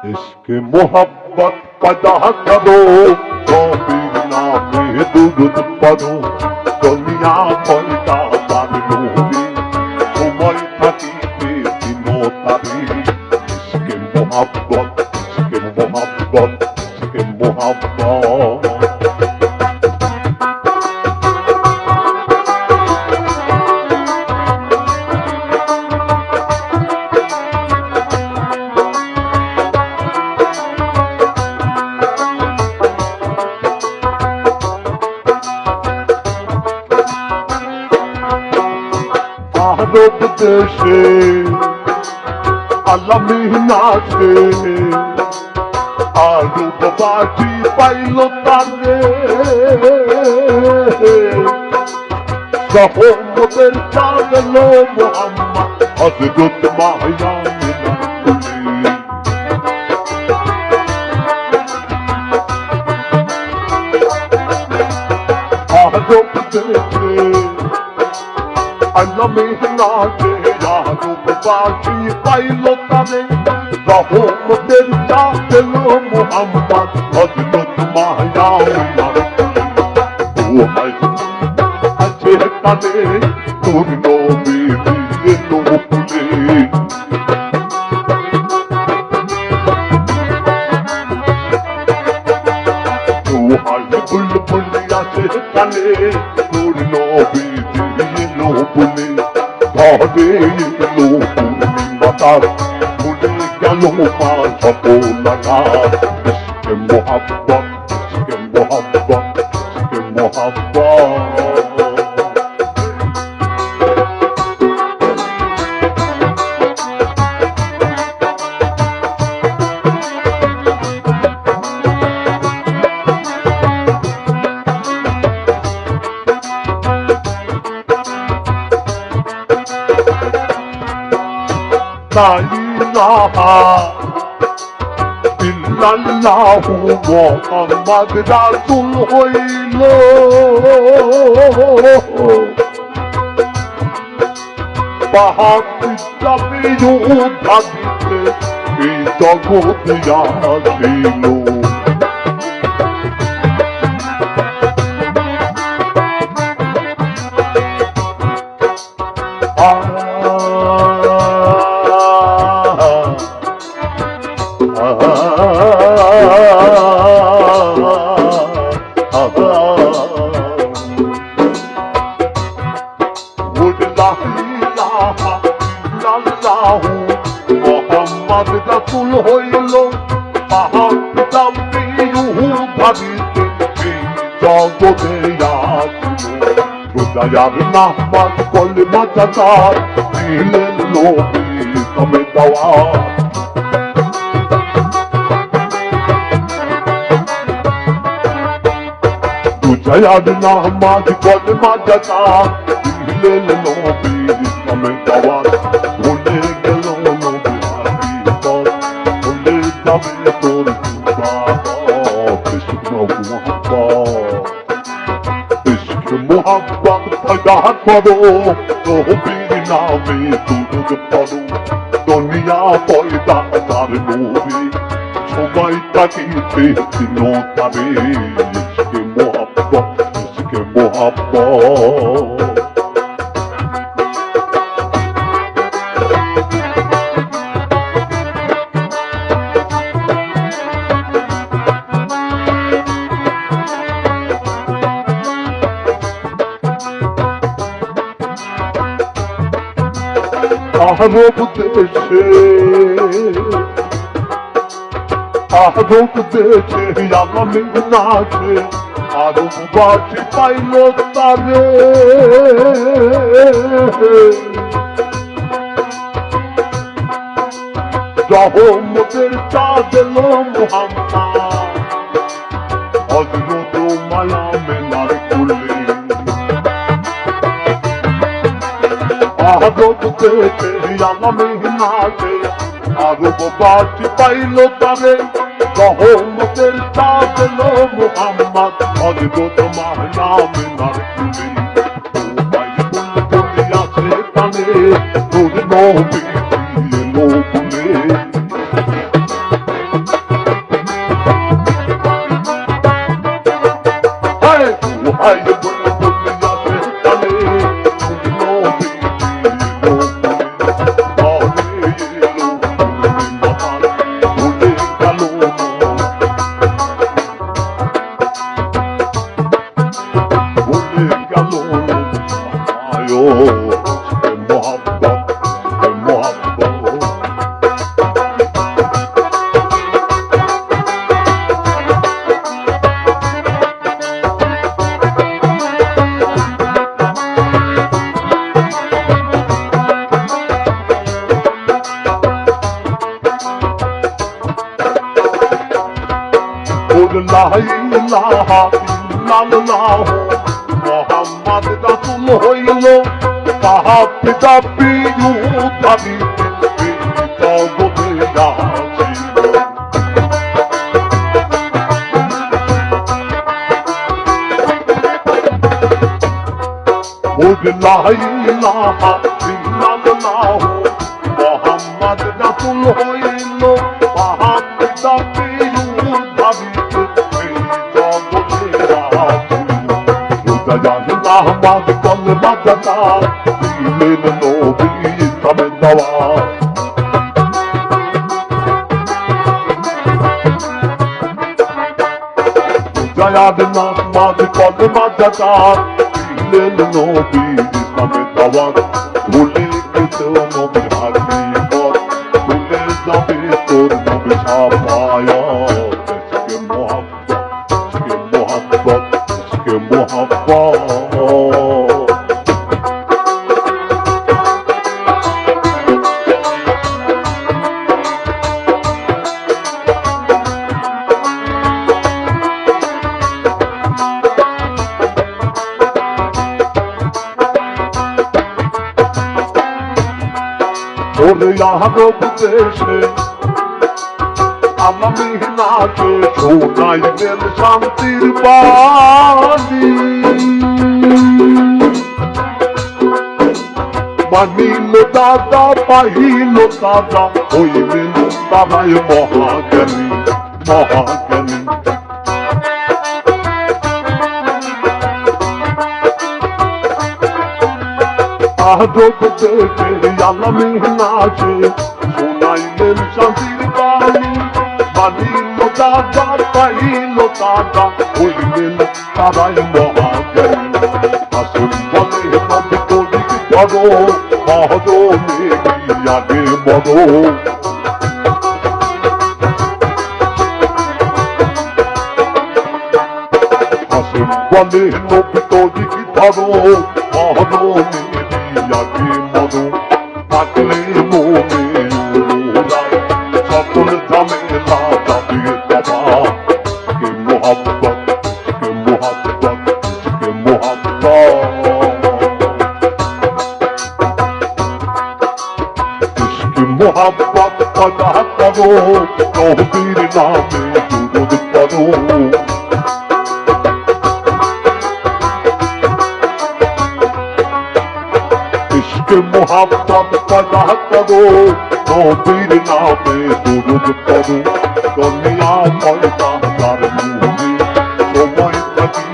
इश्क मोहब्बत पैदा करो कभी नामे दुरुद पढ़ो दुनिया पैदा कर लोगे সময় থাকিতে দিনো তারে ইশকে মোহাব্বত ইশকে মোহাব্বত ইশকে মোহাব্বত আরব দেশে আলামিনাতে আরব বাজি পাইল তারে রহমতের চাঁদলো মোহাম্মদ হযরত মায়া আরব দেশে Allah mehnate yarub bashi pailo tare rahmeter chahlo Muhammad Hazrat Maya o hay ache tare tur nobi diye no pule o hay bulbul ache tare tur nobi বলে ধরে এলো পূর্ণিমাতার ভুলে গেল মা সপনাটা ইশকে মোহাব্বত ইশকে মোহাব্বত ইশকে মোহাব্বত La ilaha illallahu Muhammad Rasul হইল বাহাবিটা বিজু ভাবিতে এই জগৎ আসিল মোহাম্মদ রাসূল হইল বাহাবিটা বিজু ভাবিতে এই জগতে আসিল রোজায়ার নামাজ কলমা জাকাত দিলেন নবী তবে দাওয়াত রোজায়ার নামাজ কলমা জাকাত দিলেন নবী তবে দাওয়াত ভুলে গেল নবী হাবিব ভুলে যাবে তোর মোহাব্বত पैदा करो নবীর নামে দুরূদ পড়ো দুনিয়া পয়দা তার নবী সময় থাকিতে দিনো তারে ইশকে মোহাব্বত ইশকে মোহাব্বত আরব দেশে আলামিনাতে আরব বাজি পাইল তারে রহমতের চাঁদলো মুহাম্মদ হযরত মায়া মেনার কুলে আরব দেশে আলামিনাতে আরব বাজি পাইল তারে রহমতের চাঁদলো মুহাম্মদ হযরত মায়া মেনার কুলে ও ভাই বুলবুল আছে কানে তোর নবী দিলো বলে লা ইলাহা ইল্লাল্লাহ মুহাম্মদ রাসূল হইল পাপি তাপি উদ্ধারি জগতে আছে লা ইলাহা ইল্লাল্লাহ মুহাম্মদ রাসূল হইল পাপি তাপি উদ্ধারি আহমদ কলমা জানা দিলেন নবী ইসলামের দাওয়াত জায়াদ নামাজ কলমা জানা দিলেন নবী ইসলামের দাওয়াত ভুলে গেছো নবী হাকিকত ভুলে যাবে তোর নবী সাফায়াত ইশকে মোহাব্বত ইশকে মোহাব্বত ওরে আরব দেশে আমি নাচে শোনাইলেন শান্তির বাণী মানিল দাদা পাইল দাদা হইলেন তারাই মহাজ্ঞানী মহাজ্ঞানী আরব দেশে আলামী নাচে শোনাইলেন শান্তির বাণী মানিল দাদা পাইল দাদা হইলেন তারাই মহাজ্ঞানী আসুন বলে নবী তৈরি করো মহরমে আগে বড় আসুন বলে নবী তৈরি করো মহরমে আগে মরো থাকলে মনে উড়ায় সকল ঝামেলা যাবে বাবা কে মোহাব্বত কে মোহাব্বত কে মোহাব্বত ইশকে মোহাব্বত পয়দা করো নবীর নামে দুরূদ পড়ো ইশকে মোহাব্বত পয়দা করো নবীর নামে দুরূদ পড়ো দুনিয়া পয়দা তার মুহে সময় থাকি